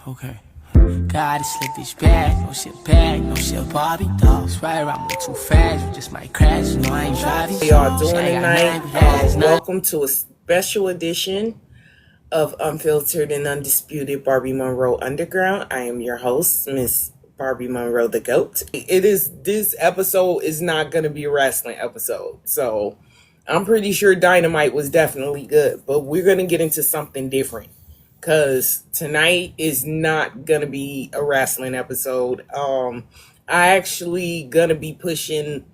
Okay. Gotta slip this back, no shit Barbie doll. Swear I'm moving too fast, you just might crash. You know I ain't driving. How y'all doing tonight? Welcome to a special edition of Unfiltered and Undisputed Barbie Monroe Underground. I am your host, Miss Barbie Monroe the GOAT. This episode is not gonna be a wrestling episode, so I'm pretty sure Dynamite was definitely good, but we're gonna get into something different. Cause tonight is not gonna be a wrestling episode. I actually gonna be pushing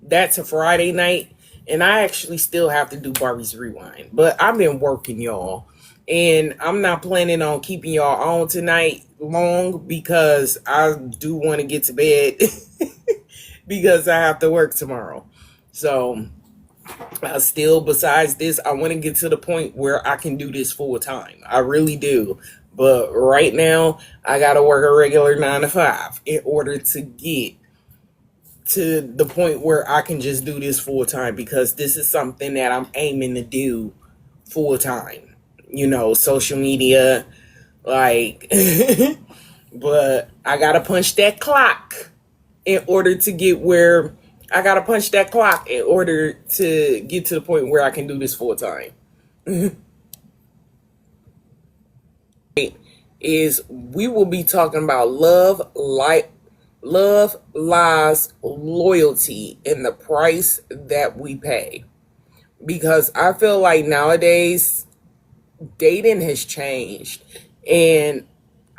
that to Friday night, and I actually still have to do Barbie's Rewind. But I've been working, y'all, and I'm not planning on keeping y'all on tonight long because I do want to get to bed because I have to work tomorrow. So besides this, I want to get to the point where I can do this full time. I really do. But right now, I got to work a regular 9 to 5 in order to get to the point where I can just do this full time, because this is something that I'm aiming to do full time. You know, social media, like, but I got to punch that clock in order to get where I gotta punch that clock in order to get to the point where I can do this full time. Is we will be talking about love, lies, loyalty, and the price that we pay. Because I feel like nowadays dating has changed, and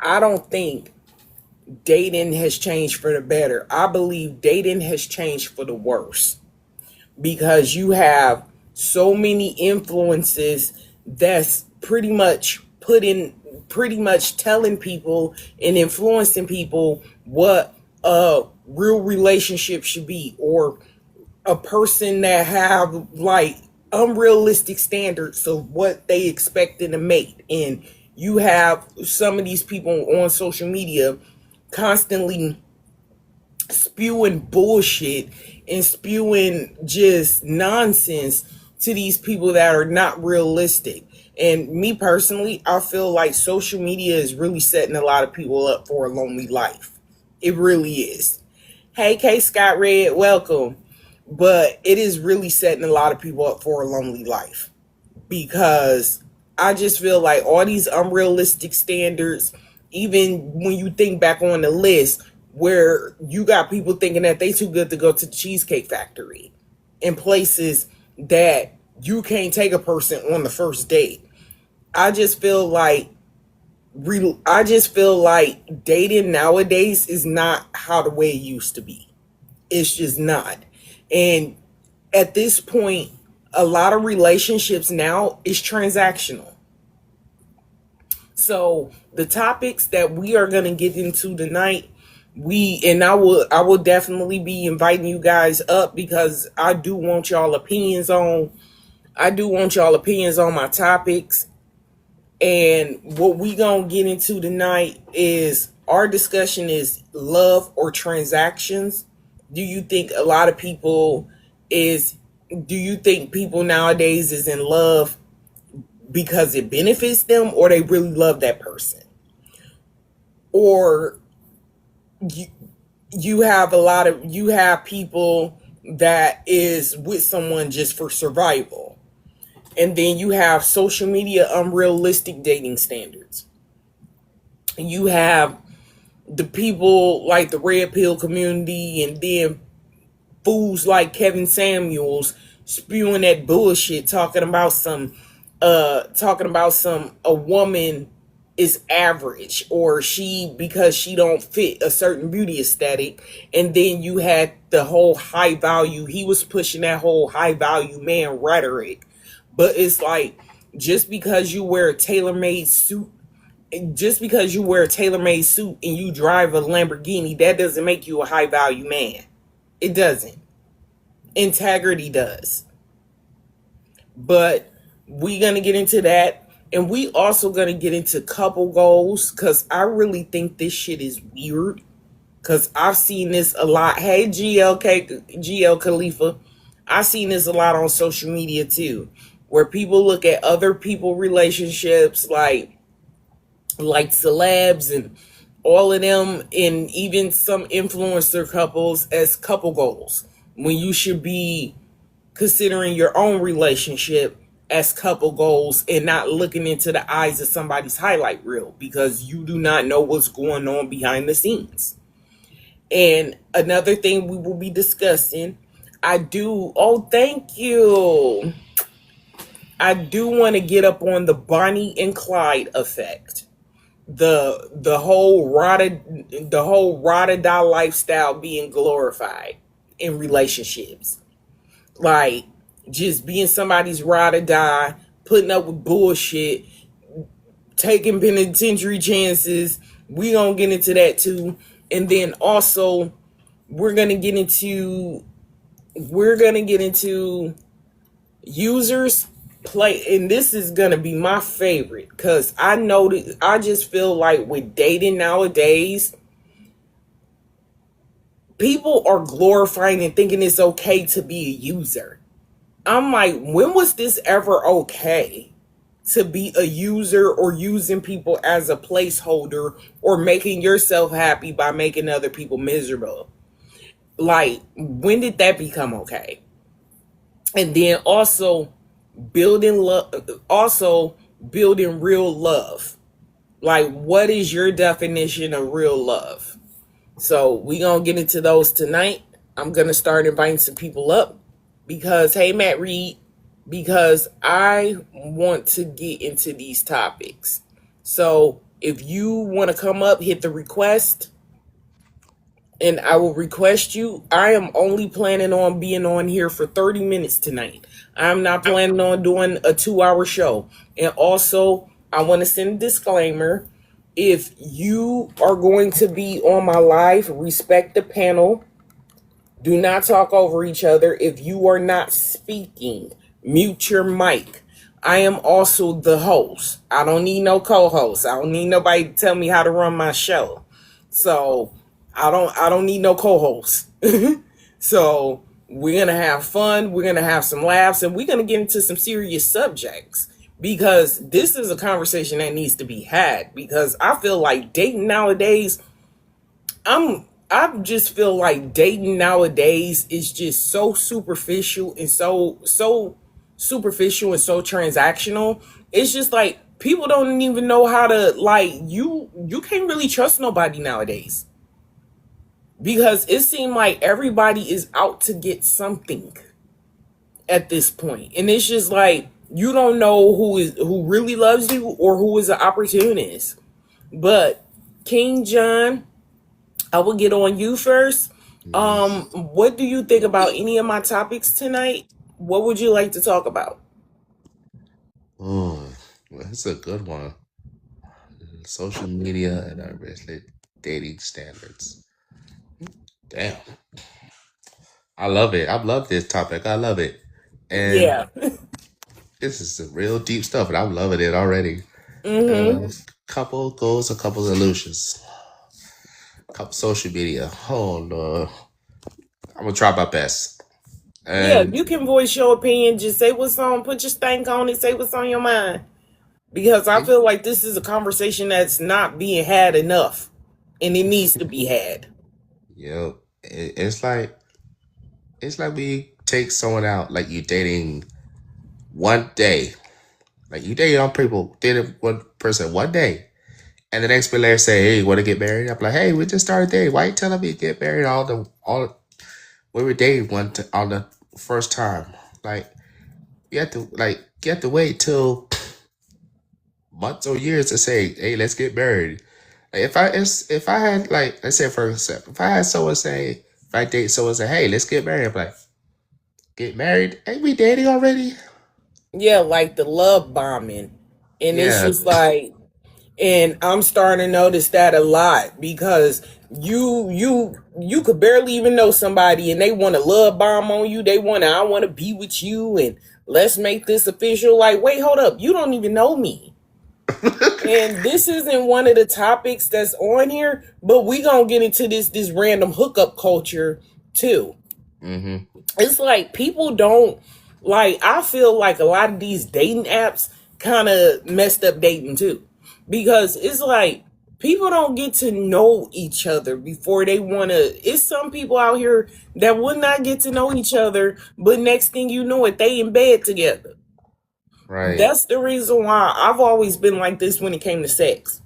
I don't think dating has changed for the better. I believe dating has changed for the worse, because you have so many influences that's pretty much telling people and influencing people what a real relationship should be, or a person that have like unrealistic standards of what they expect in a mate. And you have some of these people on social media constantly spewing bullshit and spewing just nonsense to these people that are not realistic. And me personally, I feel like social media is really setting a lot of people up for a lonely life. It really is. Hey, K. Scott Red, welcome. But it is really setting a lot of people up for a lonely life, because I just feel like all these unrealistic standards, even when you think back on the list where you got people thinking that they too good to go to the Cheesecake Factory, in places that you can't take a person on the first date. I just feel like dating nowadays is not how the way it used to be. It's just not. And at this point, a lot of relationships now is transactional. So the topics that we are going to get into tonight, I will definitely be inviting you guys up, because I do want y'all opinions on my topics. And what we going to get into tonight is, our discussion is love or transactions. Do you think people nowadays is in love because it benefits them, or they really love that person? Or you have people that is with someone just for survival. And then you have social media unrealistic dating standards. You have the people like the red pill community, and then fools like Kevin Samuels spewing that bullshit, talking about a woman is average, or because she don't fit a certain beauty aesthetic. And then you had the whole high value, he was pushing that whole high value man rhetoric. But it's like, just because you wear a tailor-made suit and you drive a Lamborghini, that doesn't make you a high value man. It doesn't. Integrity does. But we're going to get into that. And we also going to get into couple goals, because I really think this shit is weird. Because I've seen this a lot. Hey, GL Khalifa. I've seen this a lot on social media too, where people look at other people's relationships like like celebs and all of them, and even some influencer couples as couple goals, when you should be considering your own relationship as couple goals and not looking into the eyes of somebody's highlight reel, because you do not know what's going on behind the scenes. And another thing we will be discussing, thank you. I do want to get up on the Bonnie and Clyde effect. The whole ride or die lifestyle being glorified in relationships. Like, just being somebody's ride or die, putting up with bullshit, taking penitentiary chances. We gonna get into that too. And then also we're gonna get into users play, and this is gonna be my favorite, because I know that I just feel like with dating nowadays, people are glorifying and thinking it's okay to be a user. I'm like, when was this ever okay to be a user, or using people as a placeholder, or making yourself happy by making other people miserable? Like, when did that become okay? And then also building real love. Like, what is your definition of real love? So we gonna get into those tonight. I'm gonna start inviting some people up, because, hey, Matt Reed, because I want to get into these topics. So if you want to come up, hit the request, and I will request you. I am only planning on being on here for 30 minutes tonight. I'm not planning on doing a 2-hour show. And also, I want to send a disclaimer. If you are going to be on my live, respect the panel. Do not talk over each other. If you are not speaking, mute your mic. I am also the host. I don't need no co-host. I don't need nobody to tell me how to run my show. So I don't need no co-host. So we're gonna have fun, we're gonna have some laughs, and we're gonna get into some serious subjects, because this is a conversation that needs to be had. Because I feel like dating nowadays, I just feel like dating nowadays is just so superficial and so superficial and so transactional. It's just like people don't even know how to, like, you can't really trust nobody nowadays, because it seems like everybody is out to get something at this point. And it's just like you don't know who really loves you or who is an opportunist. But King John, I will get on you first. What do you think about any of my topics tonight? What would you like to talk about? Oh, that's a good one. Social media and unrealistic dating standards. Damn. I love it. I love this topic. I love it. And Yeah. this is some real deep stuff, and I'm loving it already. Mm-hmm. Couple goals, a couple solutions. Couple social media. Oh, no. I'm going to try my best. Yeah, And you can voice your opinion. Just say what's on, put your stank on it, say what's on your mind. Because I it, feel like this is a conversation that's not being had enough. And it needs to be had. it's like we take someone out, like you dating one day. Like you dated on people, dated one person one day. And the next minute they say, "Hey, you want to get married?" I'm like, "Hey, we just started dating. Why you telling me to get married we were dating on the first time?" Like you have to wait till months or years to say, "Hey, let's get married." Like if I had, like, let's say for example, if I had someone say, if I date someone say, "Hey, let's get married," I'm like, "Get married? Ain't we dating already?" Yeah, like the love bombing. And it's Yeah. just like, and I'm starting to notice that a lot, because you could barely even know somebody and they want to love bomb on you. They want to, I want to be with you and let's make this official. Like, wait, hold up, you don't even know me. And this isn't one of the topics that's on here, but we gonna get into this random hookup culture too. Mm-hmm. It's like people don't, like, I feel like a lot of these dating apps kind of messed up dating too. because it's like people don't get to know each other before they want to. It's some people out here that would not get to know each other, but next thing you know it, they in bed together. Right. That's the reason why I've always been like this when it came to sex.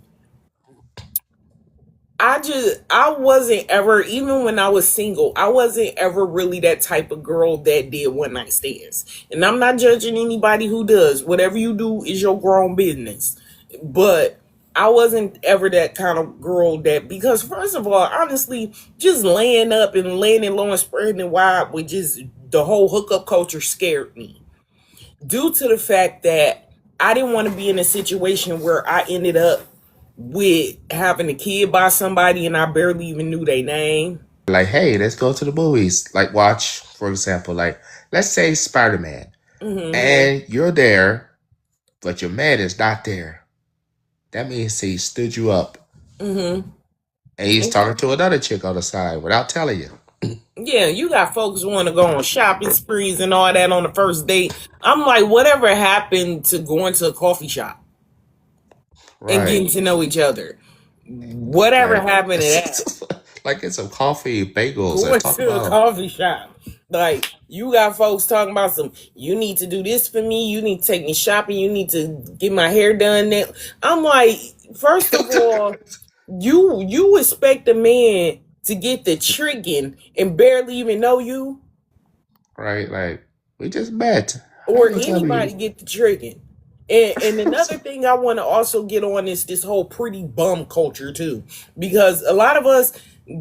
I wasn't ever, even when I was single, I wasn't ever really that type of girl that did one night stands. And I'm not judging anybody who does. Whatever you do is your grown business. But I wasn't ever that kind of girl that, because first of all, honestly, just laying up and laying it low and spreading it wide with just the whole hookup culture scared me. Due to the fact that I didn't want to be in a situation where I ended up with having a kid by somebody and I barely even knew their name. Like, hey, let's go to the movies. Like, watch, for example, like, let's say Spider-Man. And you're there, but your man is not there. That means he stood you up. And he's talking to another chick on the side without telling you. Yeah, you got folks who want to go on shopping sprees and all that on the first date. I'm like, whatever happened to going to a coffee shop and getting Right. to know each other? Whatever Like, happened to that? like get some coffee, bagels, and Going talk to a about. coffee shop. Like, you got folks talking about some, you need to do this for me, you need to take me shopping, you need to get my hair done. Now. I'm like, first of all, you expect a man to get the tricking and barely even know you, Right, like, we just met. How or you gonna tell anybody me? get the tricking. And another thing I want to also get on is this whole pretty bum culture too, because a lot of us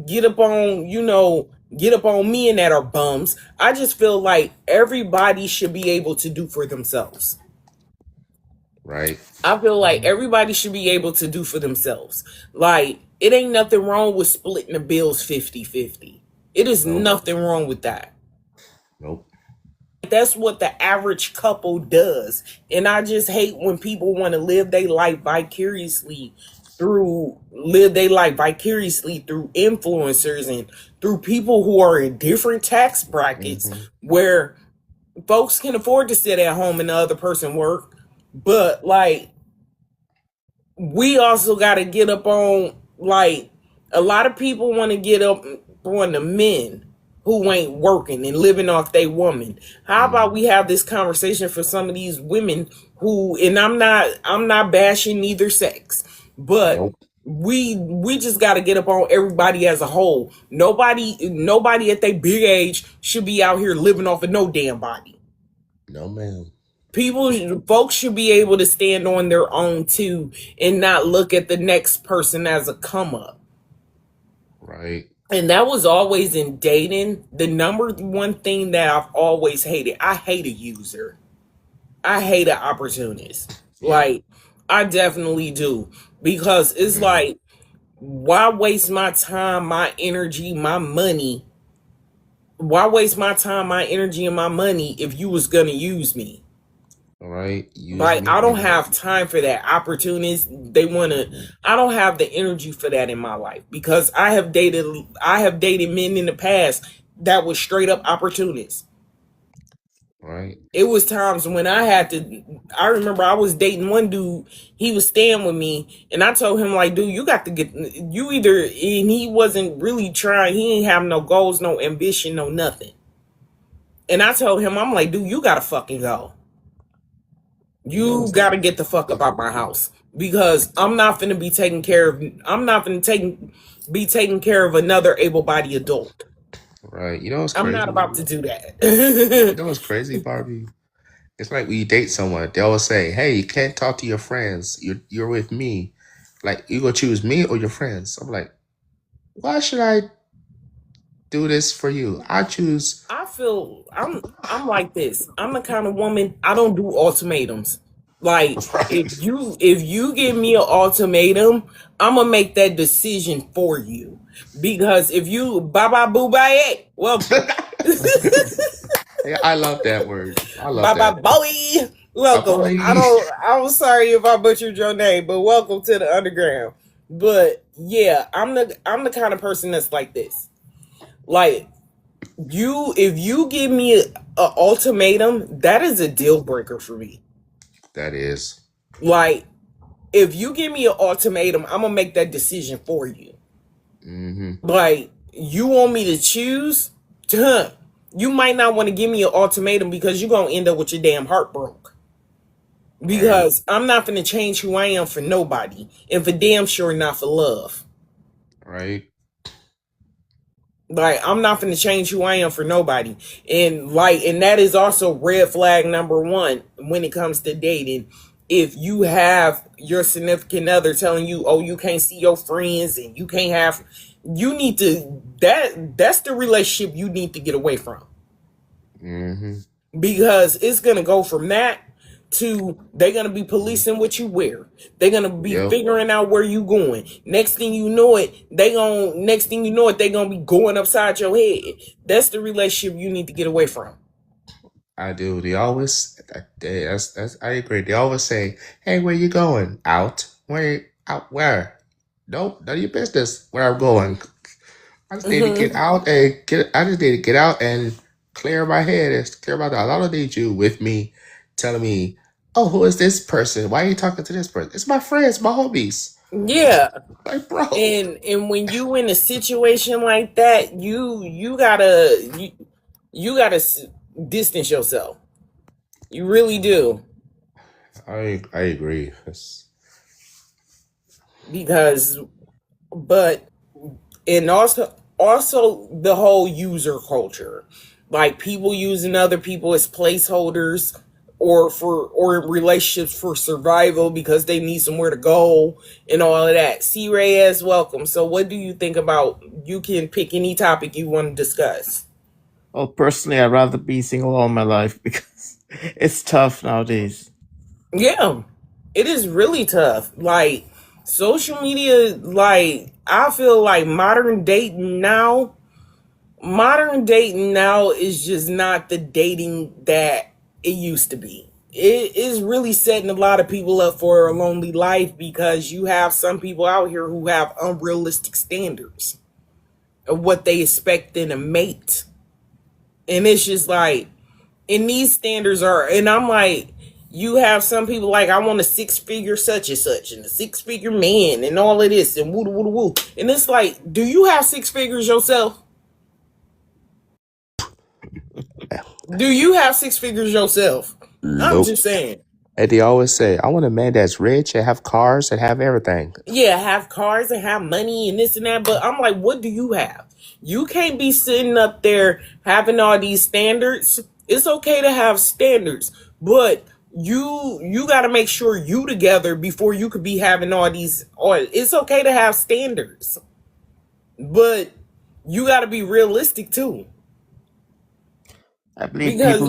get up on, get up on men that are bums. I just feel like everybody should be able to do for themselves. Right, I feel like everybody should be able to do for themselves. Like, it ain't nothing wrong with splitting the bills 50-50. It is nope, nothing wrong with that. nope. That's what the average couple does. And I just hate when people want to live their life vicariously through influencers and through people who are in different tax brackets, where folks can afford to sit at home and the other person work. But like, we also got to get up on, like, a lot of people want to get up on the men who ain't working and living off their woman. How about we have this conversation for some of these women who, and I'm not bashing neither sex, but Nope. we just got to get up on everybody as a whole. Nobody at their big age should be out here living off of no damn body. No, ma'am. Folks should be able to stand on their own too, and not look at the next person as a come up. Right. And that was always in dating. The number one thing that I've always hated, I hate a user. I hate an opportunist. Yeah. Like, I definitely do. Because it's like, why waste my time, my energy, my money? Why waste my time, my energy, and my money if you was gonna use me? All right. Use Like, me. I don't Yeah. have time for that. Opportunists, I don't have the energy for that in my life, because I have dated men in the past that was straight up opportunists. Right. It was times when I remember I was dating one dude, he was staying with me, and I told him, like, dude, you got to and he wasn't really trying, he ain't have no goals, no ambition, no nothing. And I told him, I'm like, dude, you gotta fucking go. You gotta get the fuck up out my house, because I'm not finna be taking care of. I'm not finna be taking care of another able-bodied adult. Right. You know what's I'm crazy? not about to do You that. know what's crazy, Barbie? It's like when you date someone, they always say, "Hey, you can't talk to your friends. You're with me. Like, you gonna choose me or your friends?" I'm like, why should I do this for you? I choose. I feel I'm like this. I'm the kind of woman, I don't do ultimatums. Like, Right. if you give me an ultimatum, I'm gonna make that decision for you. Because if you bye bye boo bye, welcome. Yeah, I love that word. I love Bye bye that. boy. Bye Welcome. bye. I'm sorry if I butchered your name, but welcome to the underground. But yeah, I'm the kind of person that's like this. Like, if you give me a ultimatum, that is a deal breaker for me. That is. Like, if you give me an ultimatum, I'm gonna make that decision for you. Like, you want me to choose? Huh. You might not want to give me an ultimatum because you're gonna end up with your damn heart broke. Right. Because I'm not gonna change who I am for nobody, and for damn sure not for love. Right. Like, I'm not gonna change who I am for nobody. And that is also red flag number one when it comes to dating. If you have your significant other telling you, oh, you can't see your friends and you can't have, you need to, that's the relationship you need to get away from. Because it's gonna go from that to they're gonna be policing what you wear. They're gonna be Yep. figuring out where you going. Next thing you know it, they gonna be going upside your head. That's the relationship you need to get away from. I do. They always. That's. I agree. They always say, "Hey, where you going? Out? Out? Where? Nope. None of your business. Where I'm going. I just need to get out and get. I just need to get out and clear my head and clear my thoughts. I don't need you with me, telling me, oh, who is this person? Why are you talking to this person? It's my friends, my homies. Yeah. Like, bro. And when you in a situation like that, you gotta distance yourself. You really do. I agree. Because but and also the whole user culture, like people using other people as placeholders or in relationships for survival because they need somewhere to go and all of that. C. Reyes, welcome. So what do you think about, you can pick any topic you want to discuss? Well, personally, I'd rather be single all my life because it's tough nowadays. Yeah, it is really tough. Like, social media, like, I feel like modern dating now is just not the dating that it used to be. It is really setting a lot of people up for a lonely life because you have some people out here who have unrealistic standards of what they expect in a mate. And it's just like, and these standards are, and I'm like, you have some people like, I want a six-figure such and such, and a six-figure man, and all of this, and woo woo woo. And it's like, do you have six figures yourself? Do you have six figures yourself? I'm Nope. just saying. And they always say, I want a man that's rich and have cars and have everything. Yeah, have cars and have money and this and that, but I'm like, what do you have? You can't be sitting up there having all these standards. It's okay to have standards, but you got to make sure you together before you could be having all these. Or it's okay to have standards, but you got to be realistic too. I believe Because people.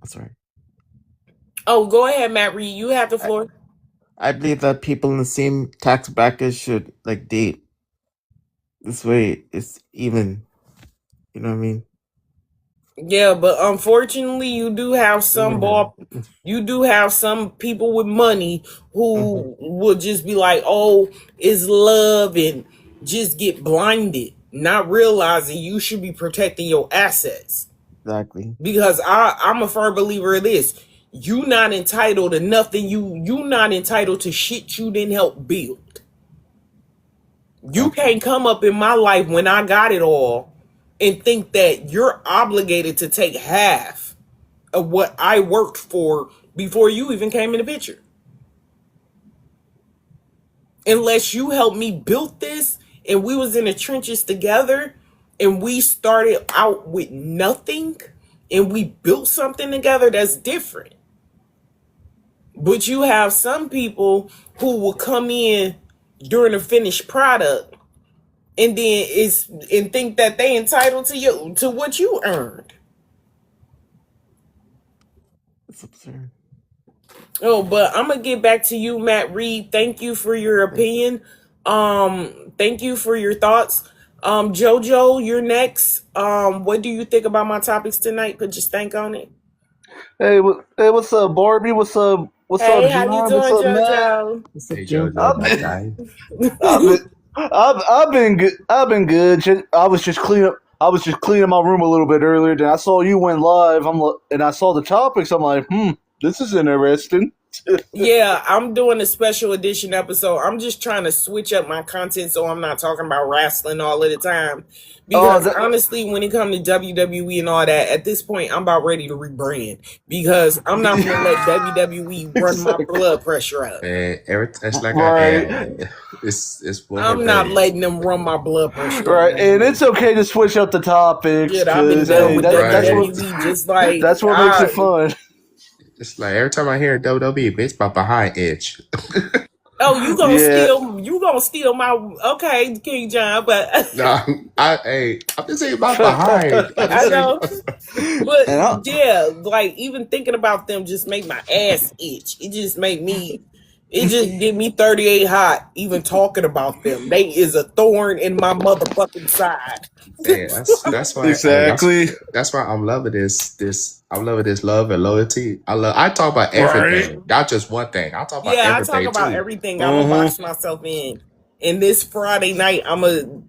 Sorry. oh, go ahead, Matt Reed. You have the floor. I believe that people in the same tax bracket should like date. This way, it's even. You know what I mean? Yeah, but unfortunately, you do have some people with money who will just be like, "Oh, it's love," and just get blinded, not realizing you should be protecting your assets. Exactly. Because I'm a firm believer of this: you not entitled to nothing. You not entitled to shit you didn't help build. You can't come up in my life when I got it all and think that you're obligated to take half of what I worked for before you even came in the picture. Unless you helped me build this and we was in the trenches together and we started out with nothing and we built something together, that's different. But you have some people who will come in during the finished product and then think that they entitled to you to what you earned. It's absurd. Oh, but I'm gonna get back to you, Matt Reed. Thank you for your opinion. Thank you for your thoughts. Jojo, you're next. What do you think about my topics tonight? Put your stank on it. Hey, what's up, Barbie? What's up? What's Hey, up, how you John? What's doing, up, Matt? Jojo? What's up, Hey, Joe? Jojo, my guy. I've been, I've been good. I've been good. I was just cleaning. I was just cleaning my room a little bit earlier. Then I saw you went live. And I saw the topics. I'm like, this is interesting. Yeah, I'm doing a special edition episode. I'm just trying to switch up my content so I'm not talking about wrestling all of the time. Oh, Because honestly, when it comes to WWE and all that, at this point, I'm about ready to rebrand. Because I'm not going to let WWE run my blood pressure up. Man, it's like Right. it's one I'm not letting them run my blood pressure Right, up. and it's okay to switch up the topics Shit, I've been because done with that's WWE just like what makes it fun. It's like every time I hear WWE, bitch, my behind itch. Oh, you Yeah. gonna steal my okay, King John, but No, I'm just saying my behind. I know. But And I- yeah, like even thinking about them just make my ass itch. It just get me 38 hot even talking about them. They is a thorn in my motherfucking side. Yeah, that's why. Exactly. That's why I'm loving this. I'm loving this love and loyalty. I talk about everything, not just one thing. I talk about Yeah, I everything talk about too. everything. I'm gonna box myself in. And this Friday night,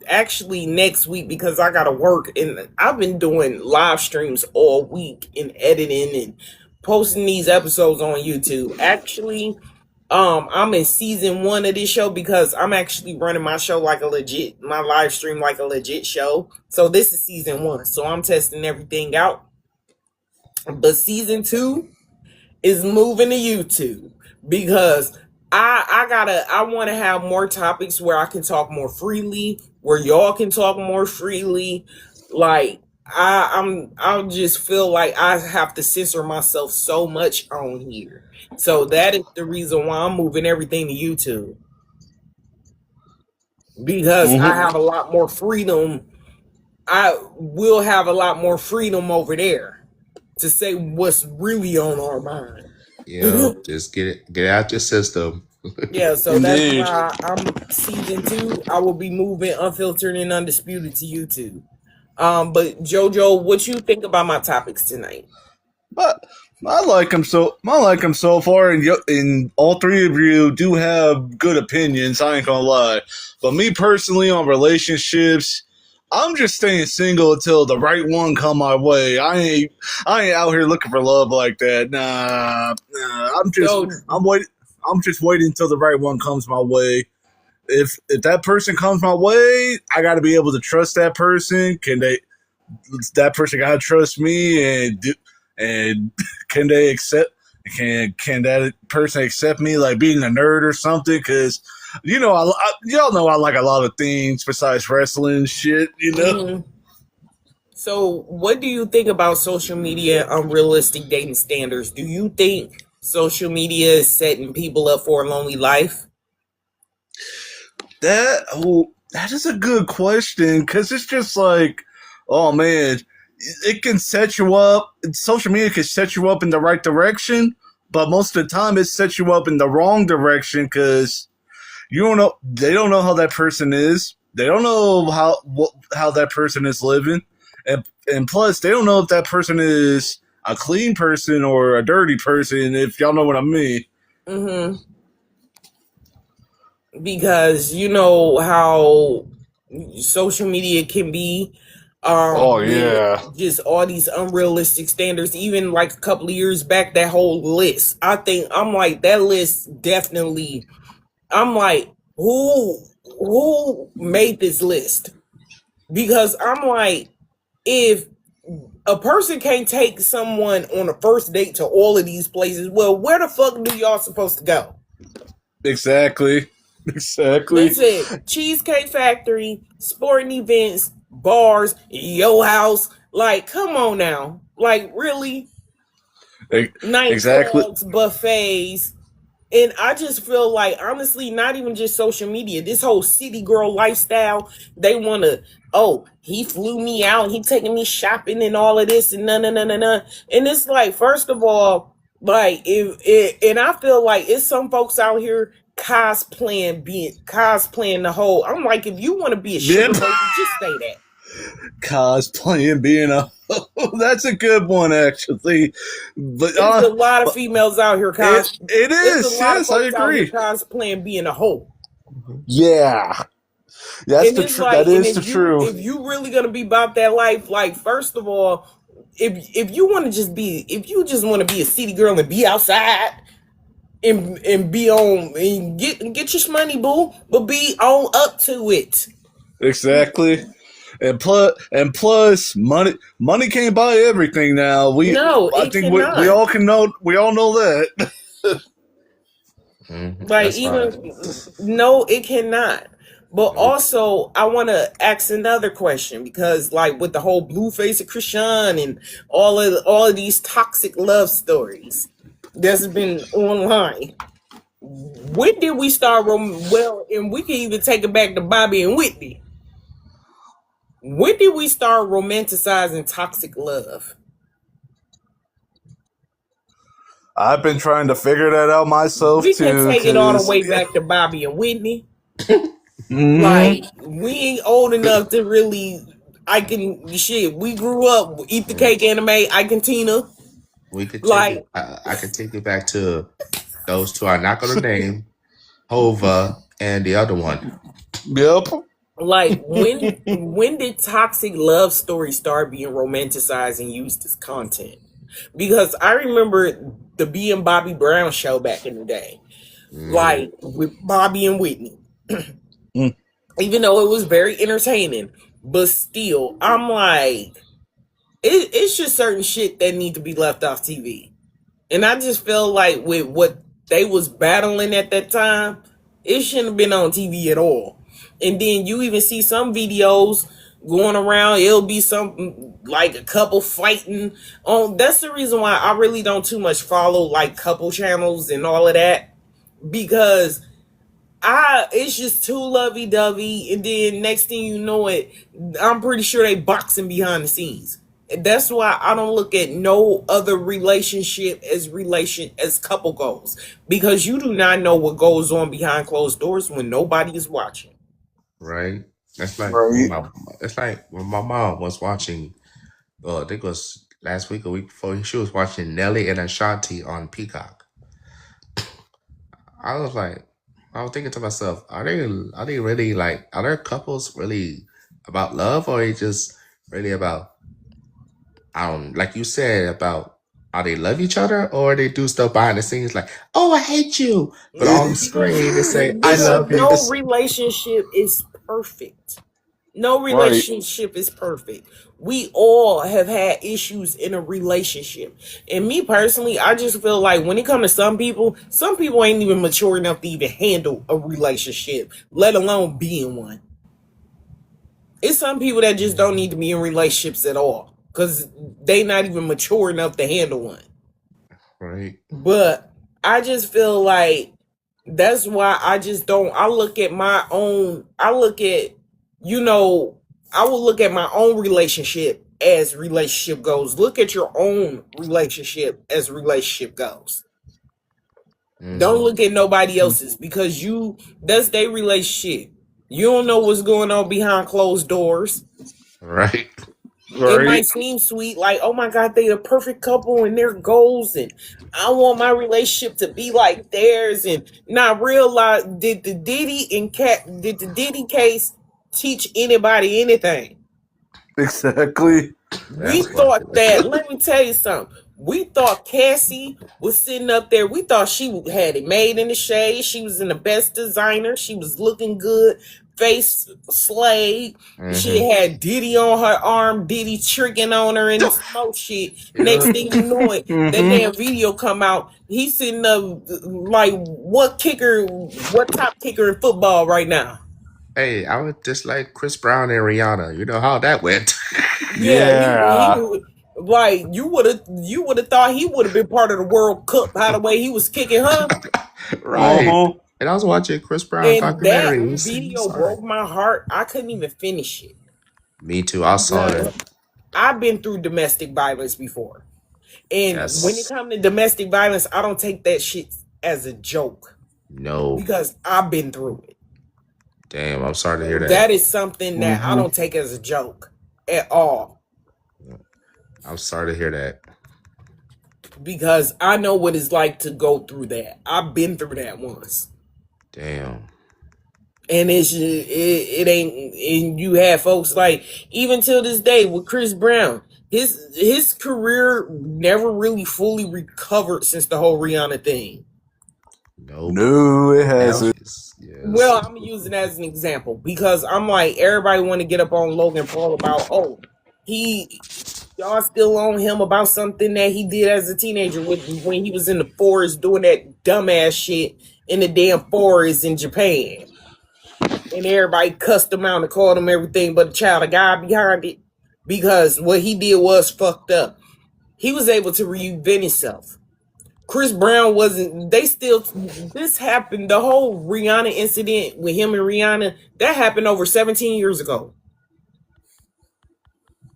actually next week because I gotta work and I've been doing live streams all week and editing and posting these episodes on YouTube. Actually, I'm in season 1 of this show because I'm actually running my live stream like a legit show. So this is season 1. So I'm testing everything out. But season 2 is moving to YouTube because I want to have more topics where I can talk more freely, where y'all can talk more freely. Like I'll just feel like I have to censor myself so much on here. So that is the reason why I'm moving everything to YouTube. Because I have a lot more freedom. I will have a lot more freedom over there to say what's really on our mind. Just get out your system. Yeah, so Indeed. that's why I'm season 2. I will be moving Unfiltered and Undisputed to YouTube. But JoJo, what you think about my topics tonight? But I like them so far, and all three of you do have good opinions. I ain't gonna lie, but me personally on relationships, I'm just staying single until the right one come my way. I ain't out here looking for love like that. Nah. I'm just waiting until the right one comes my way. If that person comes my way, I got to be able to trust that person. That person gotta trust me, and can they accept? Can that person accept me like being a nerd or something? Because y'all know I like a lot of things besides wrestling and shit. So, what do you think about social media unrealistic dating standards? Do you think social media is setting people up for a lonely life? That is a good question because it's just like, oh man, it can set you up. Social media can set you up in the right direction, but most of the time it sets you up in the wrong direction because they don't know how that person is. They don't know how that person is living, and plus they don't know if that person is a clean person or a dirty person. If y'all know what I mean. Because you know how social media can be. Just all these unrealistic standards. Even like a couple of years back, that whole list. I'm like that list definitely. I'm like, who made this list? Because I'm like, if a person can't take someone on a first date to all of these places, well, where the fuck do y'all supposed to go? Exactly. Listen, Cheesecake Factory, sporting events, bars, your house. Like, come on now. Like, really? Nightclubs, buffets. And I just feel like, honestly, not even just social media, this whole city girl lifestyle, they want to, he flew me out, he taking me shopping and all of this and no. And it's like, first of all, like, and I feel like it's some folks out here cosplaying the whole. I'm like, if you want to be a sugar baby, just say that. Cosplaying being a that's a good one actually, but there's a lot of females out here cosplaying. It is, yes, I agree. Cosplaying being a hoe. Yeah, that is the truth. If you really gonna be about that life, like first of all, if you just want to be a city girl and be outside and be on and get your money, boo, but be on up to it. Exactly. And plus, money can't buy everything now. No, I it think we cannot. all can know. We all know that. Like That's why. even no, it cannot. But also, I want to ask another question because, like, with the whole blue face of Christian and all of these toxic love stories that's been online, when did we start? Well, and we can even take it back to Bobby and Whitney. When did we start romanticizing toxic love? I've been trying to figure that out myself We can too. take it all the Cause way back to Bobby and Whitney. Mhm. Like we ain't old enough to really. I can shit. We grew up eat the cake anime. I can Tina. We could take Like it. I could take it back to those two. I'm not gonna name Hova and the other one. Yep. like when did toxic love stories start being romanticized and used as content? Because I remember the B and Bobby Brown show back in the day, Mm-hmm. like with Bobby and Whitney. Mm. Even though it was very entertaining, but still, I'm like, it's just certain shit that need to be left off TV. And I just feel like with what they was battling at that time, it shouldn't have been on TV at all. And then you even see some videos going around, it'll be some like a couple fighting on. That's the reason why I really don't too much follow like couple channels and all of that, because it's just too lovey dovey, and then next thing you know it, I'm pretty sure they boxing behind the scenes. And that's why I don't look at no other relationship as couple goals, because you do not know what goes on behind closed doors when nobody is watching. Right. That's like when Right. my. It's like when my mom was watching. I think it was last week or week before. She was watching Nelly and Ashanti on Peacock. I was like, I was thinking to myself, are they really like, are their couples really about love, or are they just really about, I don't, like you said, about, are they love each other, or they do stuff behind the scenes like, oh, I hate you, but on the screen they say I Because love you. no relationship is perfect. No Right. relationship is perfect. We all have had issues in a relationship. And me personally, I just feel like when it comes to some people ain't even mature enough to even handle a relationship, let alone be in one. It's some people that just don't need to be in relationships at all because they not even mature enough to handle one. Right. But I just feel like that's why I just don't. I look at my own. I look at, you know, I will look at my own relationship as relationship goes. Look at your own relationship as relationship goes. Don't Mm-hmm. look at nobody else's, because that's their relationship. You don't know what's going on behind closed doors. Right. It Right. might seem sweet, like, oh my god, they a perfect couple and their goals, and I want my relationship to be like theirs, and not realize, did the Diddy case teach anybody anything? Exactly. We That's what. thought that, let me tell you something. We thought Cassie was sitting up there. We thought she had it made in the shade. She was in the best designer. She was looking good, face slayed. She Mm-hmm. had Diddy on her arm, Diddy tricking on her and smoke shit. Next Yeah. thing you know it, that Hmm. damn video come out. He's sitting up like, what top kicker in football right now? Hey, I would just like Chris Brown and Rihanna. You know how that went. Yeah, Yeah. like you would have thought he would have been part of the World Cup. How the way he was kicking her, Right. Uh-huh. And I was watching Chris Brown and that documentary. He video saw it. broke my heart. I couldn't even finish it Me too. I saw because that. I've been through domestic violence before, and when it Yes. comes to domestic violence, I don't take that shit as a joke No. because I've been through it. Damn. I'm sorry to hear So that. that is something that I Hmm. don't take as a joke at all, I'm sorry to hear that. because I know what it's like to go through that. I've been through that once. Damn. And it ain't, and you have folks like, even till this day with Chris Brown, his career never really fully recovered since the whole Rihanna thing. Nope. No, it hasn't. Yes. Well, I'm using it as an example because I'm like, everybody want to get up on Logan Paul about, oh, y'all still on him about something that he did as a teenager when he was in the forest doing that dumbass shit in the damn forest in Japan. And everybody cussed him out and called him everything but a child of God behind it because what he did was fucked up. He was able to reinvent himself. Chris Brown wasn't. This happened, the whole Rihanna incident with him and Rihanna, that happened over 17 years ago.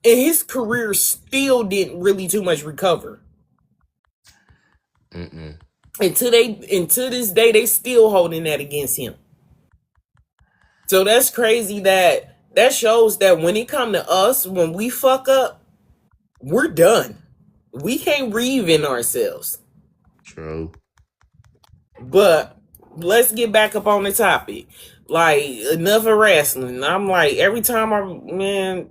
And his career still didn't really too much recover. Mm-mm. And to this day, they still holding that against him. So that's crazy that shows that when it come to us, when we fuck up, we're done. We can't reinvent ourselves. True. But let's get back up on the topic. Like, enough of wrestling. I'm like, every time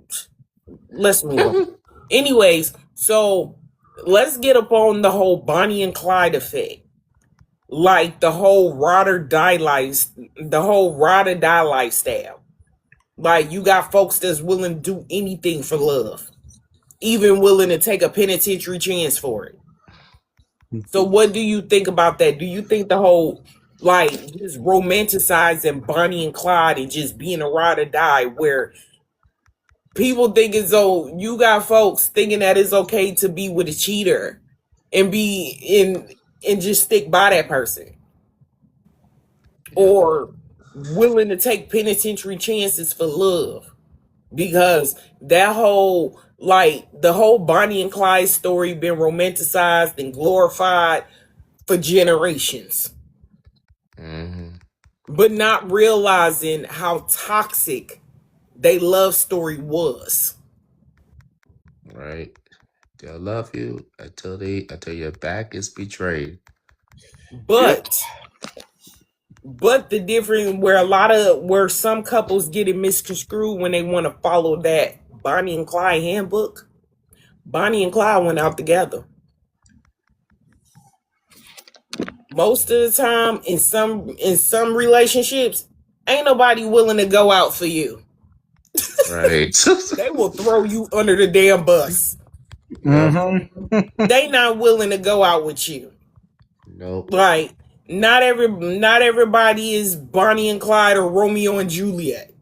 let's move on. Anyways, so let's get up on the whole Bonnie and Clyde effect. Like the whole ride or die lifestyle. Like, you got folks that's willing to do anything for love. Even willing to take a penitentiary chance for it. So what do you think about that? Do you think the whole, like, just romanticizing Bonnie and Clyde and just being a ride or die, where people think it's, oh, you got folks thinking that it's okay to be with a cheater and and just stick by that person, or willing to take penitentiary chances for love? Because that whole, like, the whole Bonnie and Clyde story been romanticized and glorified for generations. Mm-hmm. But not realizing how toxic they love story was. Right. They'll love you until your back is betrayed. But the difference where some couples get it misconstrued when they want to follow that Bonnie and Clyde handbook. Bonnie and Clyde went out together. Most of the time, in some relationships, ain't nobody willing to go out for you. Right. They will throw you under the damn bus. Mm-hmm. They not willing to go out with you. Nope. Like, not everybody is Bonnie and Clyde or Romeo and Juliet.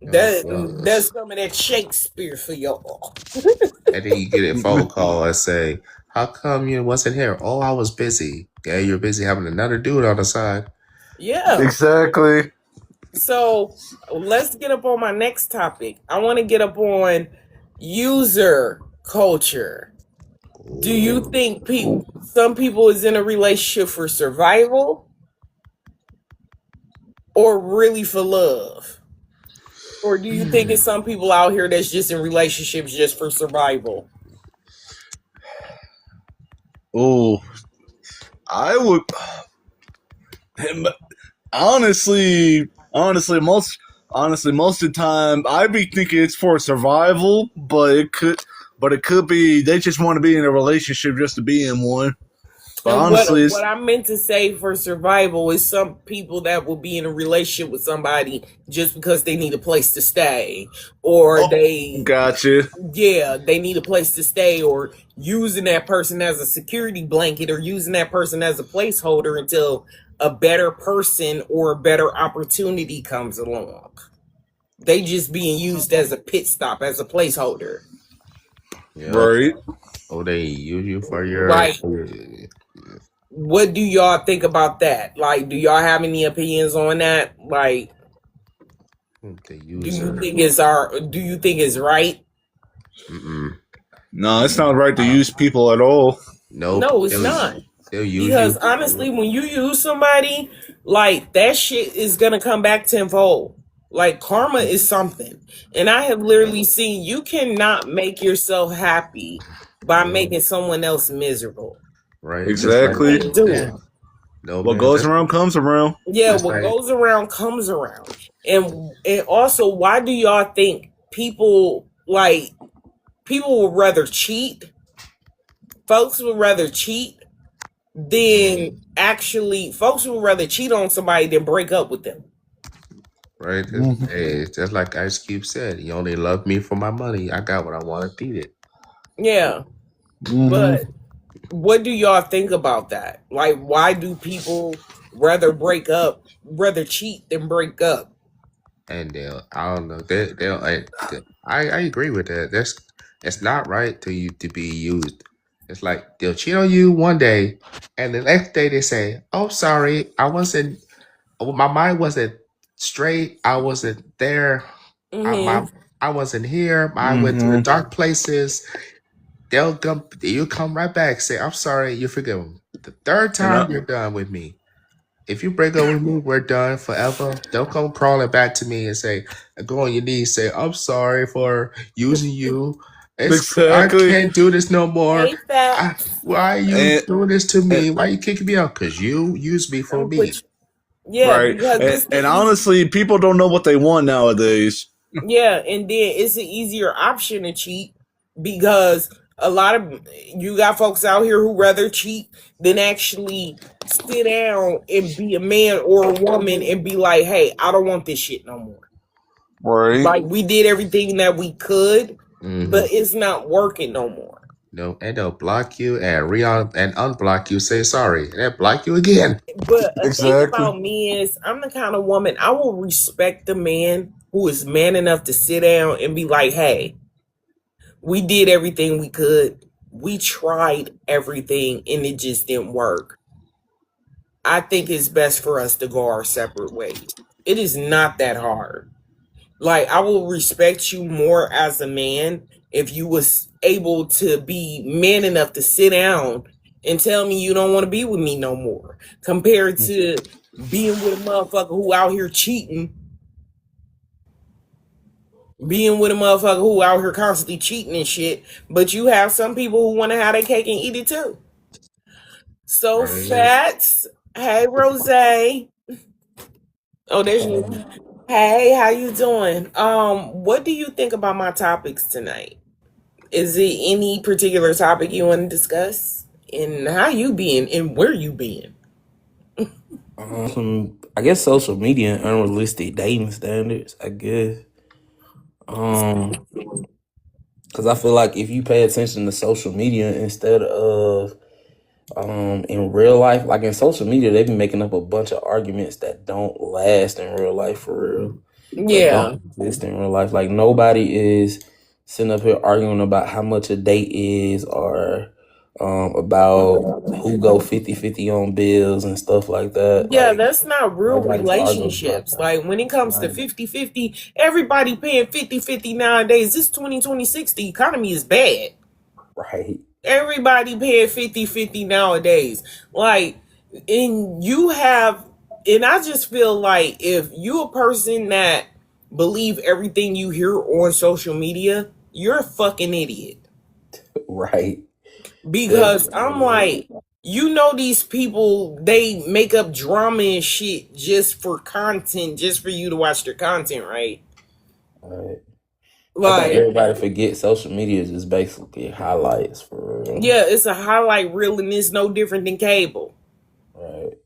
That's some of that Shakespeare for y'all. And then you get a phone call and say, "How come you wasn't here?" "Oh, I was busy." "Yeah, you're busy having another dude on the side." Yeah. Exactly. So let's get up on my next topic. I want to get up on user culture. Do you think some people is in a relationship for survival or really for love? Or do you think it's some people out here that's just in relationships just for survival? Oh, I would honestly, most of the time, I'd be thinking it's for survival, but it could be they just want to be in a relationship just to be in one. But And honestly, what I meant to say for survival is some people that will be in a relationship with somebody just because they need a place to stay, or they gotcha. they need a place to stay, or using that person as a security blanket, or using that person as a placeholder until a better person or a better opportunity comes along. They just being used as a pit stop, as a placeholder. Yep. Right. Oh, they use you for your. Right. What do y'all think about that? Like, do y'all have any opinions on that? Like, The do user. you think it's right? Mm-mm. No, it's not right to use people at all. Nope. No, it's not. They'll use Because you. honestly, when you use somebody, like, that shit is gonna come back tenfold. Like, karma is something. And I have literally seen you cannot make yourself happy by making someone else miserable. Right. Exactly. Can't do it. No, What man, goes around comes around. Yeah, That's what right. goes around comes around. And also, why do y'all think people would rather cheat? Folks would rather cheat then actually folks would rather cheat on somebody than break up with them. Right? Mhm. Hey, it's just like Ice Cube said, you only love me for my money. I got what I wanted, beat it. Yeah. But what do y'all think about that? Like, why do people rather cheat than break up? And I don't know, they'll I agree with that. It's not right to you to be used. It's like they'll cheat on you one day, and the next day they say, "Oh, sorry, I wasn't. My mind wasn't straight. I wasn't there. Mm-hmm. I wasn't here. I went to the dark places." You come right back, say, "I'm sorry, you forgive them." The third And time you're done with me. If you break up with me, we're done forever. Don't come crawling back to me and say, go on your knees, say, "I'm sorry for using you. I exactly. can't do this no more. Hey, fat. Why are you And, doing this to and me? Why are you kicking me out? Because you used me I'm for gonna put me." you. Yeah, right. because And, it's the and easy. honestly, people don't know what they want nowadays. Yeah, and then it's an easier option to cheat because a lot of you got folks out here who rather cheat than actually sit down and be a man or a woman and be like, "Hey, I don't want this shit no more." Right. Like we did everything that we could, Mm-hmm. but it's not working no more. No, and they'll block you and and unblock you, say sorry, and then block you again. But a thing Exactly. about me is I'm the kind of woman I will respect the man who is man enough to sit down and be like, "Hey, we did everything we could. We tried everything and it just didn't work. I think it's best for us to go our separate ways." It is not that hard. Like I will respect you more as a man if you was able to be man enough to sit down and tell me you don't want to be with me no more, compared to being with a motherfucker who out here cheating, being with a motherfucker who out here constantly cheating and shit. But you have some people who want to have their cake and eat it too. So Right. Fats, hey Rose. Oh, there's you. Um, Hey, how you doing? What do you think about my topics tonight? Is it any particular topic you want to discuss? And how you been and where you been? I guess social media and unrealistic dating standards. I guess, because I feel like if you pay attention to social media instead of in real life, like in social media, they be making up a bunch of arguments that don't last in real life for real, or Yeah. don't exist in real life. Like nobody is sitting up here arguing about how much a date is, or about who go 50-50 on bills and stuff like that. Yeah, Like that's not real nobody's arguing about relationships. that. Like when it comes to Right. 50-50, everybody paying 50-50 nowadays. This 2026, the economy is bad. Right. Everybody paying 50-50 nowadays. Like, and you have, and I just feel like if you a person that believe everything you hear on social media, you're a fucking idiot. Right. Because I'm Definitely. like, these people, they make up drama and shit just for content, just for you to watch their content, right? Right. I think Like, everybody forgets social media is just basically highlights for real. yeah, it's a highlight reel and it's no different than cable. Right.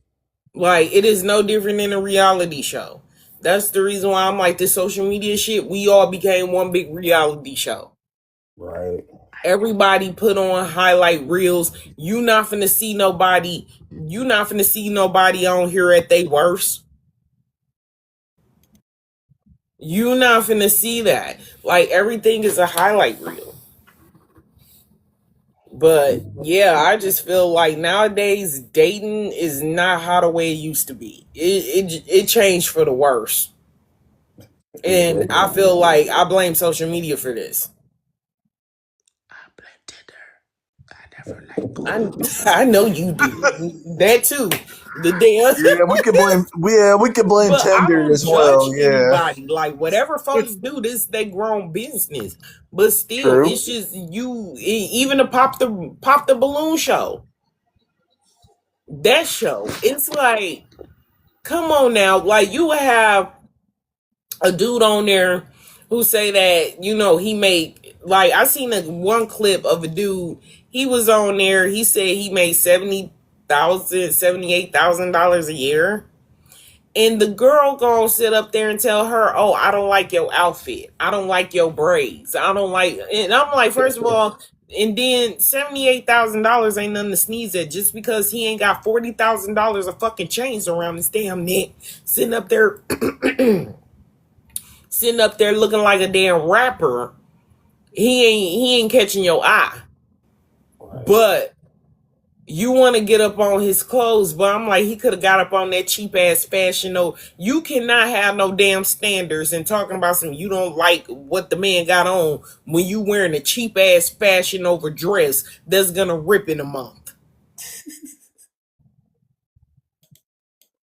Like, it is no different than a reality show. That's the reason why I'm like, this social media shit, we all became one big reality show. Right. Everybody put on highlight reels. You not finna see nobody on here at they worst. You not finna see that. Like everything is a highlight reel. But yeah, I just feel like nowadays dating is not how the way it used to be. It changed for the worse. It And I feel definitely like I blame social media for this. I blame Tinder. I never like I porn. I know you do. That too. The damn. Yeah, we could blame. Yeah, we could blame But I Tinder don't as well. judge Yeah. anybody. Like whatever folks do, this they grown business. But still, True. it's just even to pop the balloon show. That show, it's like, come on now. Like you would have a dude on there who say that he made, I seen one clip of a dude. He was on there. He said he made $78,000 a year. And the girl gonna sit up there and tell her, "Oh, I don't like your outfit. I don't like your braids. I don't like." And I'm like, first of all, and then $78,000 ain't nothing to sneeze at. Just because he ain't got $40,000 of fucking chains around his damn neck, sitting up there, sitting up there looking like a damn rapper, he ain't catching your eye. Right. But you want to get up on his clothes, but I'm like, he could have got up on that cheap ass fashion. No, you cannot have no damn standards and talking about some you don't like what the man got on when you wearing a cheap ass fashion over dress that's gonna rip in a month.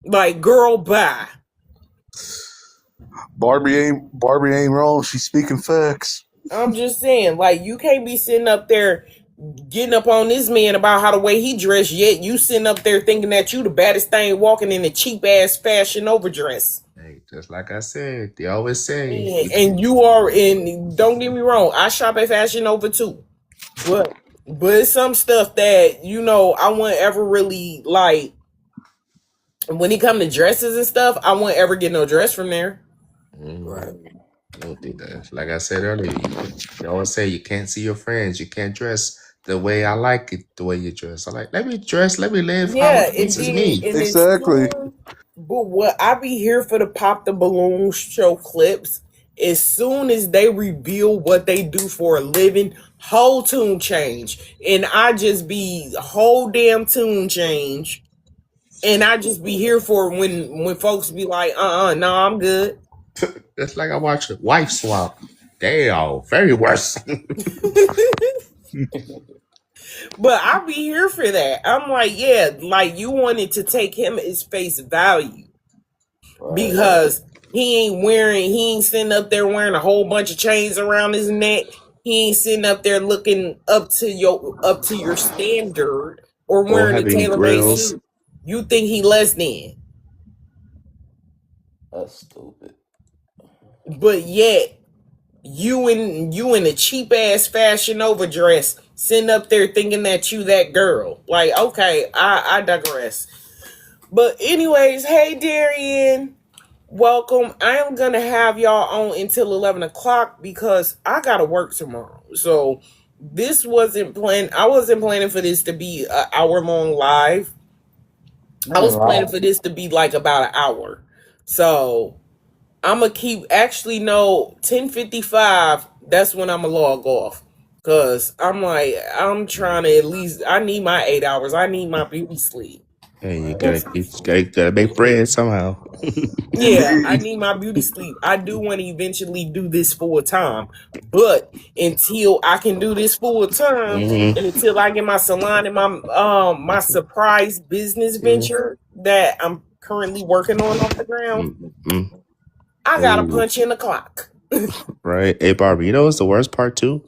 Like, girl, bye. Barbie ain't wrong. She's speaking facts. I'm just saying, like, you can't be sitting up there getting up on this man about how the way he dressed, yet you sitting up there thinking that you the baddest thing walking in a cheap ass fashion overdress. Hey, just like I said, they always say, And you are, and don't get me wrong, I shop at Fashion Nova too. But it's some stuff that, I wouldn't ever really like. When it come to dresses and stuff, I wouldn't ever get no dress from there. Right. I don't think that. Like I said earlier, you always say you can't see your friends, you can't dress the way I like it, the way you dress. I'm like, let me dress, let me live how Yeah, it and pleases then me. and it's Exactly. soon. But what I be here for the pop the balloon show clips. As soon as they reveal what they do for a living, whole tune change, and I just be whole damn tune change, and I just be here for when folks be like, no, I'm good. That's like I watch a wife swap. They are very worse. But I be here for that. I'm like, yeah, like you wanted to take him at his face value. Right. Because he ain't sitting up there wearing a whole bunch of chains around his neck. He ain't sitting up there looking up to your standard or Or wearing a having tailor-made grills. suit. You think he less than. That's stupid. But yet you in a cheap ass fashion overdress sitting up there thinking that you that girl. Like, okay, I digress. But anyways, hey Darian. Welcome. I am gonna have y'all on until 11 o'clock because I gotta work tomorrow. So this wasn't planned. I wasn't planning for this to be an hour long live. I was planning for this to be like about an hour. So I'm gonna keep. Actually, no, 10:55. That's when I'm gonna log off. Cause I'm like, I'm trying to at least. I need my 8 hours. I need my beauty sleep. Hey, you gotta make bread somehow. Yeah, I need my beauty sleep. I do want to eventually do this full time, but until I can do this full time, and until I get my salon and my surprise business venture that I'm currently working on off the ground, I gotta punch in the clock. Right. Hey, Barbie, you know what's the worst part too?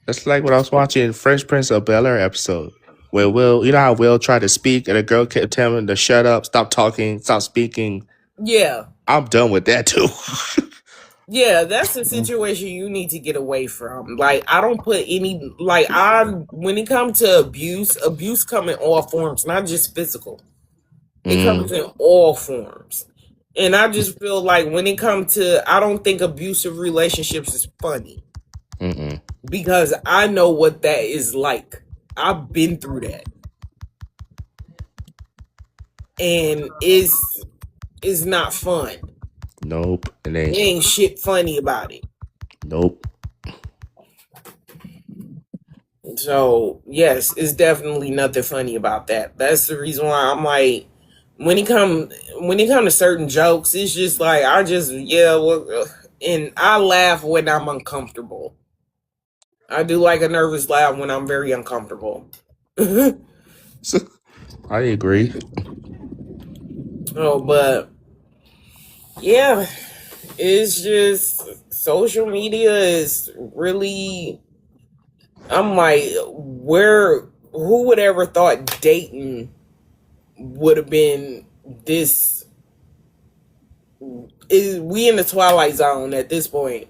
That's like when I was watching Fresh Prince of Bel-Air episode where Will, you know how Will tried to speak and the girl kept telling him to shut up, stop talking, stop speaking. Yeah, I'm done with that too. yeah, that's the situation you need to get away from. Like, I don't put any when it comes to abuse come in all forms, not just physical. It comes in all forms. And I just feel like when it comes to, I don't think abusive relationships is funny. Because I know what that is like. I've been through that. And it's not fun. Nope. It It ain't shit funny about it. Nope. So, yes, it's definitely nothing funny about that. That's the reason why I'm like, when it come to certain jokes, it's just like and I laugh when I'm uncomfortable. I do like a nervous laugh when I'm very uncomfortable. I agree. Oh, but yeah, it's just social media is really. I'm like, who would ever thought dating would have been this? We in the twilight zone at this point.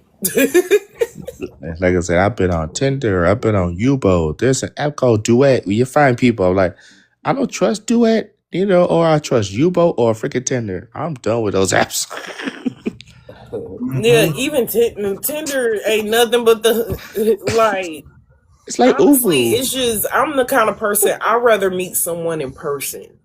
Like I said, I've been on Tinder, I've been on Yubo. There's an app called Duet where you find people. I'm like, I don't trust Duet, or I trust U-Boat or freaking Tinder. I'm done with those apps. Yeah, even Tinder ain't nothing but the like. It's like Honestly, Uvu. it's just I'm the kind of person I'd rather meet someone in person.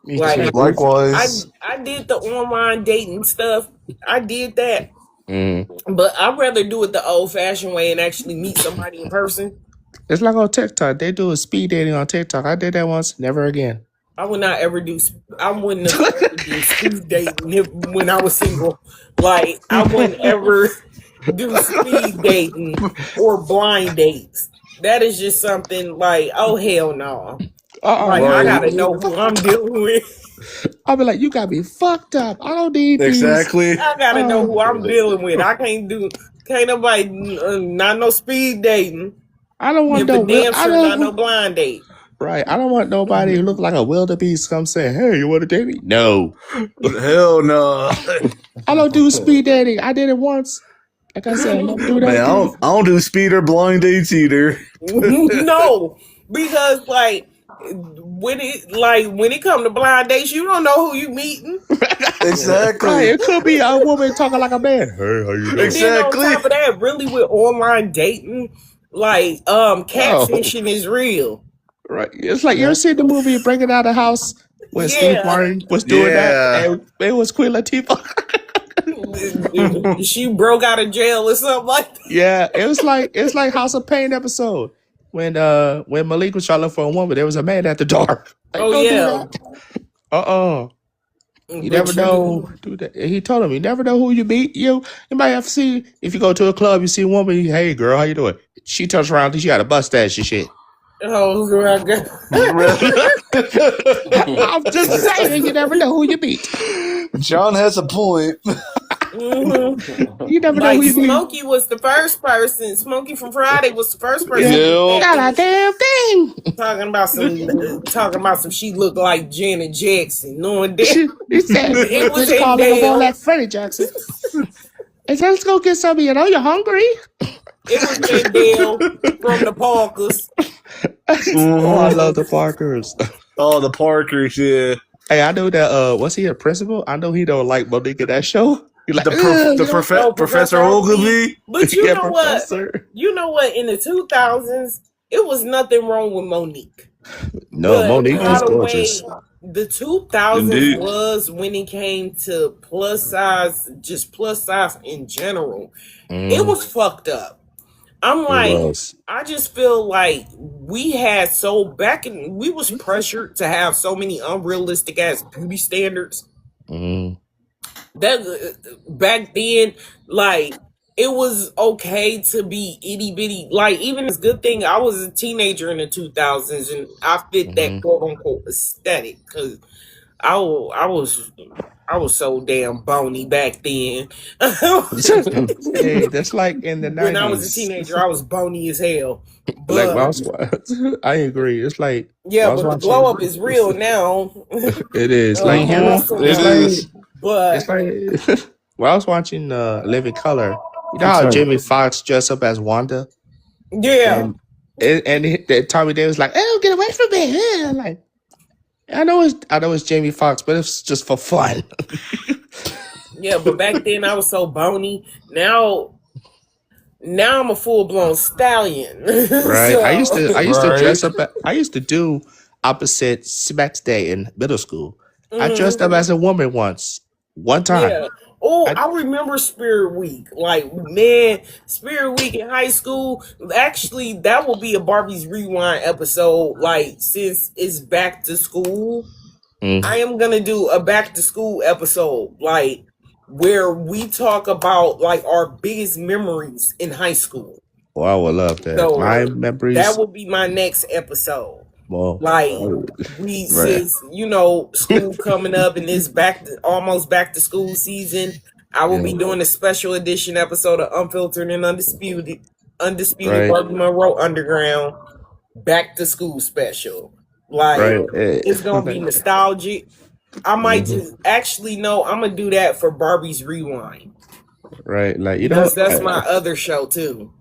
Me Like too. Likewise. I did the online dating stuff. I did that, Mm. but I'd rather do it the old-fashioned way and actually meet somebody in person. It's like on TikTok. They do a speed dating on TikTok. I did that once. Never again. I would not ever do. I wouldn't have ever did speed dating when I was single. Like I wouldn't ever do speed dating or blind dates. That is just something like, oh hell no. Like I Right. gotta know who I'm dealing with. I'll be like, you got me fucked up. I don't need these. Exactly. I gotta know who I'm dealing with. I can't nobody not no speed dating. I don't want If a no real. damn I sure not no don't. blind date. Right. I don't want nobody who look like a wildebeest come say, "Hey, you want to date me?" No. Hell no. I don't do speed dating. I did it once. Like I said, I don't do that. Man, I don't do speed or blind dates either. No, because like when it come to blind dates, you don't know who you meeting. Exactly. Right. It could be a woman talking like a man. Hey, how you doing? And then on Exactly. top of that, really with online dating, like catfishing is real. Right. It's like you ever seen the movie Breaking Out of House when Steve Yeah. Martin was doing that? And it was Queen Latifah. She broke out of jail or something like that. Yeah, it's like House of Pain episode when Malik was trying to look for a woman, there was a man at the door. Like, Oh don't do yeah. that. You But never know. Do that. He told him, you never know who you meet. You might have to see if you go to a club, you see a woman. Hey, girl, how you doing? She turns around, she got a mustache and shit. Oh my God. I'm just saying, you never know who you meet. John has a point. Mhm. You never know Like who you meet. Smokey was the first person. Smokey from Friday was the first person. Yeah. Not a damn thing. Talking about some. She looked like Janet Jackson. Knowing that He said, it was just calling him all Adele. that Freddie Jackson. He said, let's go get some of you. Know you're hungry. It was Adele from the Parkers. Oh, I love the Parkers. Oh, the Parkers, yeah. Hey, I know that. Was he a principal? I know he don't like Monique in that show. He like Professor Ogilvy. But you Yeah, know what? Professor. You know what? In the 2000s, it was nothing wrong with Monique. No, But Monique by is the gorgeous. way, the 2000s Indeed. was when it came to plus size in general. It was fucked up. I'm like, was. I just feel like we was pressured to have so many unrealistic ass beauty standards Mm. that back then, like it was okay to be itty bitty. Like even this good thing, I was a teenager in the 2000s and I fit that quote unquote aesthetic because I was so damn bony back then. Hey, that's like in the 90s. When I was a teenager, I was bony as hell. Like But Mouse. I agree. It's like yeah, but the glow up is real now. It is like It is. But it's like when I was watching Living Color. You know how Jamie Foxx dressed up as Wanda, yeah, and Tommy Davis like, "Oh, get away from me!" Yeah, like I know it's Jamie Foxx, but it's just for fun. yeah. But back then I was so bony. Now I'm a full blown stallion. Right. I used to Right. dress up. I used to do opposite Specs Day in middle school. I dressed up as a woman one time. Yeah. Oh, I remember Spirit Week. Like, man, Spirit Week in high school. Actually, that will be a Barbie's Rewind episode. Like, since it's back to school, I am gonna do a back to school episode, like where we talk about like our biggest memories in high school. Oh, I would love that. So My memories. that will be my next episode. Well, Like since school coming up and it's almost back to school season, I will be doing a special edition episode of Unfiltered and Undisputed Right. Barbie Monroe Underground back to school special. Like Right. it's gonna be nostalgic. I might just actually no, I'm gonna do that for Barbie's Rewind. Right. Like Because that's my other show too.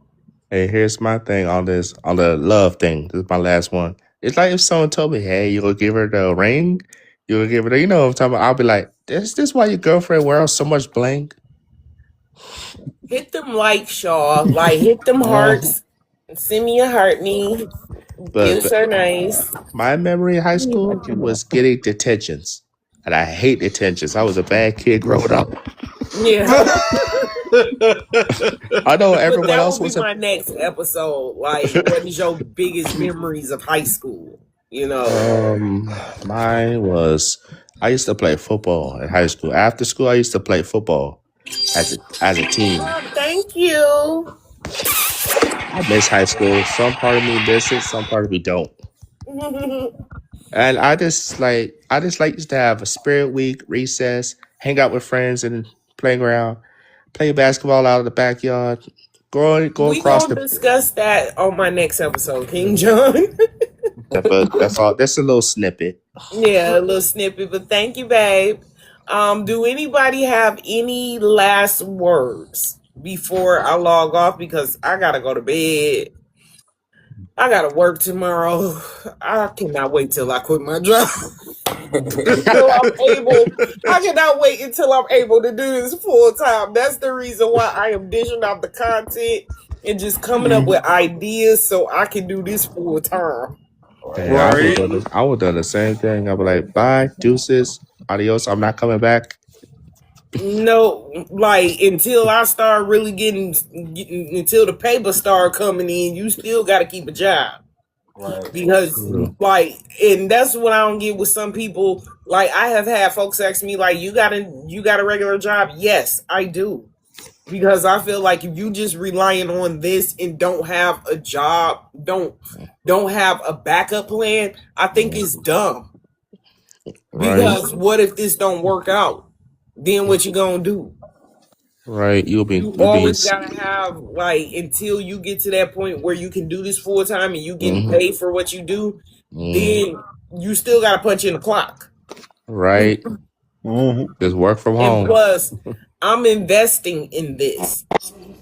Hey, here's my thing on the love thing. This is my last one. It's like if someone told me, "Hey, you gonna give her the ring? You gonna give her the," you know what I'm talking about? I'll be like, "This why your girlfriend wears so much bling?" Hit them likes, Shaw. Like, hit them Mhm. hearts. Send me a heart me. But, Gifts but are nice. my memory in high I school cannot. was getting detentions, and I hate detentions. I was a bad kid growing up. Yeah. I know But everyone that else will be was a. my next episode. Like, what is your biggest memories of high school? You know? Mine was I used to play football in high school. After school, I used to play football as a team. Oh, thank you. I miss high school. Some part of me miss it. Some part of me don't. And I just like used to have a spirit week, recess, hang out with friends and playing around, play basketball out of the backyard, go We across gonna the. discuss that on my next episode, King John. But that's all. That's a little snippet. Yeah, a little snippet, but thank you, babe. Do anybody have any last words before I log off? Because I gotta go to bed. I gotta work tomorrow. I cannot wait till I quit my job. Until I'm able. I cannot wait until I'm able to do this full time. That's the reason why I am dishing out the content and just coming up with ideas so I can do this full time. Hey, Right. I would do the same thing. I'd be like, bye, deuces, adios. I'm not coming back. No, like until I start really getting until the paper start coming in, you still got to keep a job Right. because like, and that's what I don't get with some people. Like I have had folks ask me, like, you got a regular job? Yes, I do. Because I feel like if you just relying on this and don't have a job, don't have a backup plan, I think it's dumb. Right, Because what if this don't work out? Then what you gonna do? right. You You'll be. always gotta have like until you get to that point where you can do this full time and you getting Mhm, paid for what you do, mhm. then you still gotta punch in the clock. Right. Just work from And home. plus, I'm investing in this.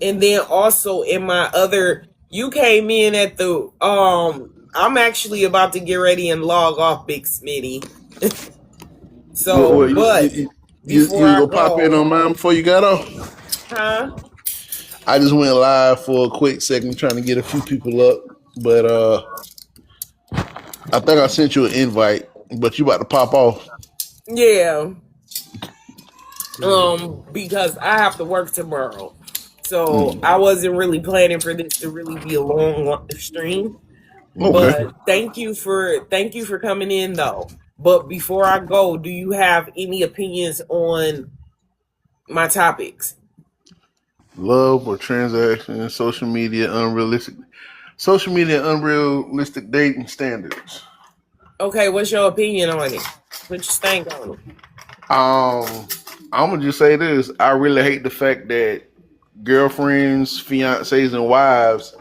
And then also in my other, you came in at the I'm actually about to get ready and log off, Big Smitty. So, What but you before was I gonna pop in go, on mine before you got off? huh? I just went live for a quick second trying to get a few people up, but I think I sent you an invite, but you about to pop off. Yeah. Because I have to work tomorrow. So I wasn't really planning for this to really be a long stream. Okay. But thank you for coming in though. But before I go, do you have any opinions on my topics? Love or transaction, social media unrealistic dating standards. Okay, what's your opinion on it? Put your stank on it. I'm gonna just say this. I really hate the fact that girlfriends, fiancés, and wives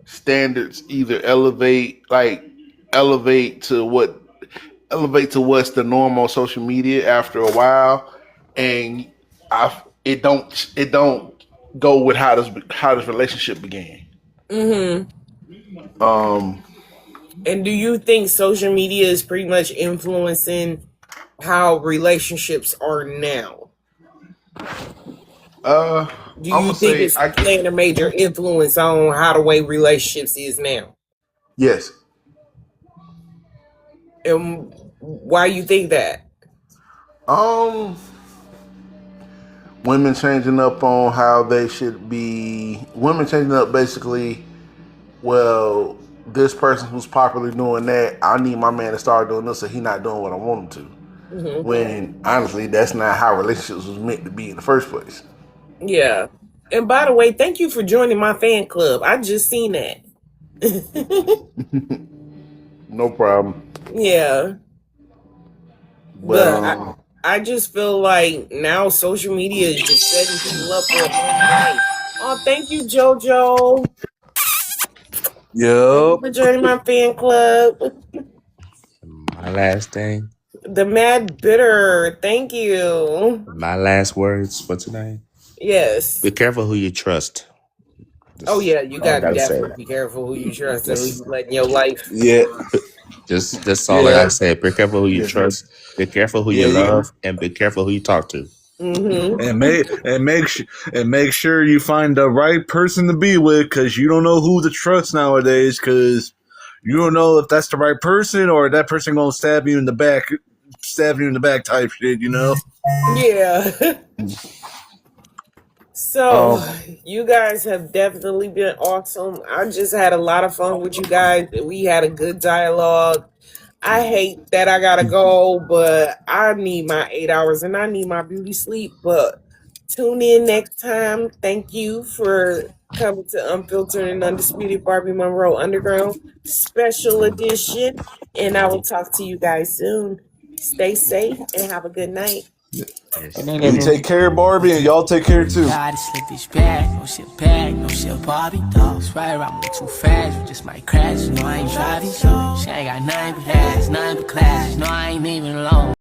standards either elevate to what's the norm on social media after a while, and it don't go with how this relationship began. Mm-hmm. Um, And do you think social media is pretty much influencing how relationships are now? I'm Do gonna you think say it's playing a major influence on how the way relationships is now? yes. And why you think that? Um, women changing up on how they should be. Women changing up basically. Well, this person who's popular doing that, I need my man to start doing this, so he not doing what I want him to. Mm-hmm. When honestly, that's not how relationships was meant to be in the first place. Yeah. And by the way, thank you for joining my fan club. I just seen that. No problem. Yeah. But But I just feel like now social media is just setting people up for a bad life. Oh, thank you, JoJo. Yep. For joining my fan club. My last thing. The Mad Bitter. Thank you. My last words for tonight. Yes. Be careful who you trust. Oh yeah, you All I gotta gotta say. definitely be careful who you trust and who you let in your life. Yeah. That's all I Yeah, gotta say. Be careful who you Yes, sir. trust. Be careful who you yeah. love, and be careful who you talk to. Mm-hmm. And make sure you find the right person to be with, because you don't know who to trust nowadays. Because you don't know if that's the right person or that person gonna stab you in the back type shit. Yeah. So, Um, you guys have definitely been awesome. I just had a lot of fun with you guys. We had a good dialogue. I hate that I gotta go, but I need my 8 hours and I need my beauty sleep. But tune in next time. Thank you for coming to Unfiltered and Undisputed Barbie Monroe Underground Special Edition. And I will talk to you guys soon. Stay safe and have a good night. good Yes. night, You everyone. take care, Barbie, and y'all take care too. Gotta slip this bag, no shit bag, no shit Barbie dolls. Right around me too fast, we just might crash. You know I ain't driving, so she ain't got nothing but ass, nothing but class. You know I ain't even alone.